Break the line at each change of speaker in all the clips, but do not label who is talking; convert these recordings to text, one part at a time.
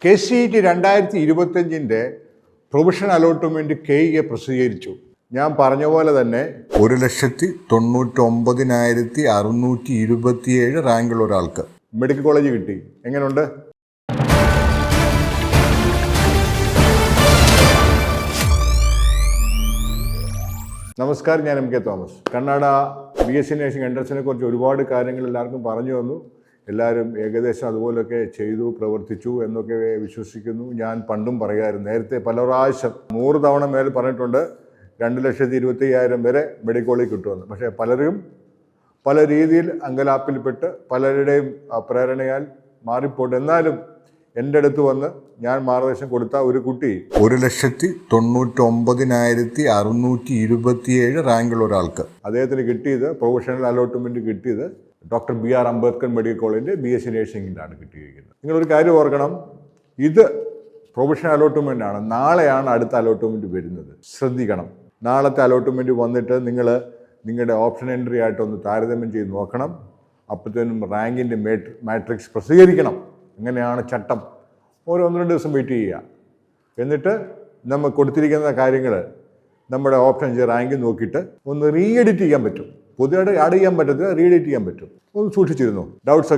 KCET 2025 provisional allotment KE പ്രസിദ്ധീകരിച്ചു. ഞാൻ പറഞ്ഞ പോലെ തന്നെ 1,99,627 റാങ്കുള്ള ഒരാൾക്ക് മെഡിക്കൽ കോളേജ് കിട്ടി. എങ്ങനെയുണ്ട്? നമസ്കാരം, ഞാൻ MK തോമസ്. കണ്ണട BSc നഴ്സിംഗ് എൻട്രൻസിനെ കുറിച്ച് ഒരുപാട് കാര്യങ്ങൾ എല്ലാവർക്കും പറഞ്ഞു തന്നു. എല്ലാവരും ഏകദേശം അതുപോലൊക്കെ ചെയ്തു പ്രവർത്തിച്ചു എന്നൊക്കെ വിശ്വസിക്കുന്നു. ഞാൻ പണ്ടും പറയായിരുന്നു, നേരത്തെ പല പ്രാവശ്യം 100 തവണ മേൽ പറഞ്ഞിട്ടുണ്ട് 2,25,000 വരെ മെഡിക്കൽ കോളേജ് കിട്ടുമെന്ന്. പക്ഷേ പലരും പല രീതിയിൽ അങ്കലാപ്പിൽപ്പെട്ട് പലരുടെയും പ്രേരണയാൽ മാറിപ്പോട്ട്. എന്നാലും എൻ്റെ അടുത്ത് വന്ന് ഞാൻ മാർഗദർശനം കൊടുത്ത ഒരു കുട്ടി 1,99,627 റാങ്കുള്ള ഒരാൾക്ക് അദ്ദേഹത്തിന് കിട്ടിയത് പ്രൊഫഷണൽ അലോട്ട്മെൻറ്റ് കിട്ടിയത് ഡോക്ടർ BR അംബേദ്കർ മെഡിക്കൽ കോളേജിൻ്റെ BSc നഴ്സിംഗിലാണ് കിട്ടിയിരിക്കുന്നത്. നിങ്ങളൊരു കാര്യം ഓർക്കണം, ഇത് പ്രൊഫഷണൽ അലോട്ട്മെൻ്റ് ആണ്. നാളെയാണ് അടുത്ത അലോട്ട്മെൻറ്റ് വരുന്നത്. ശ്രദ്ധിക്കണം. നാളത്തെ അലോട്ട്മെൻറ്റ് വന്നിട്ട് നിങ്ങളുടെ ഓപ്ഷൻ എൻട്രി ആയിട്ടൊന്ന് താരതമ്യം ചെയ്ത് നോക്കണം. അപ്പോഴത്തേനും റാങ്കിൻ്റെ മാട്രിക്സ് പ്രസിദ്ധീകരിക്കണം. അങ്ങനെയാണ് ചട്ടം. ഓരോ 1-2 ദിവസം വെയിറ്റ് ചെയ്യുക. എന്നിട്ട് നമ്മൾ കൊടുത്തിരിക്കുന്ന കാര്യങ്ങൾ നമ്മുടെ ഓപ്ഷൻ റാങ്ക് നോക്കിയിട്ട് ഒന്ന് റീഎഡിറ്റ് ചെയ്യാൻ പറ്റും. പുതിയതായിട്ട് ആഡ് ചെയ്യാൻ പറ്റത്തില്ല, റീഎഡിറ്റ് ചെയ്യാൻ പറ്റും. ഒന്ന് സൂക്ഷിച്ചിരുന്നു. ഡൗട്ട്സ്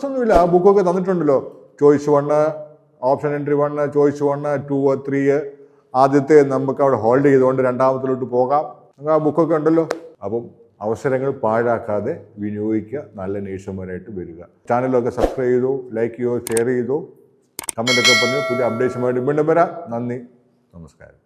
ഒന്നുമില്ല. ആ ബുക്കൊക്കെ തന്നിട്ടുണ്ടല്ലോ. Choice 1, option entry 1, choice 1, 2, 3. ആദ്യത്തെ നമുക്ക് അവിടെ ഹോൾഡ് ചെയ്തുകൊണ്ട് രണ്ടാമത്തിലോട്ട് പോകാം. ആ ബുക്കൊക്കെ ഉണ്ടല്ലോ. അപ്പം അവസരങ്ങൾ പാഴാക്കാതെ വിനിയോഗിക്കുക. നല്ല നേഴ്സുമാരായിട്ട് വരിക. ചാനലൊക്കെ സബ്സ്ക്രൈബ് ചെയ്തു, ലൈക്ക് ചെയ്തു, ഷെയർ ചെയ്തു, കമൻ്റൊക്കെ പറഞ്ഞു. പുതിയ അപ്ഡേഷനുമായിട്ട് വീണ്ടും വരാം. നന്ദി, നമസ്കാരം.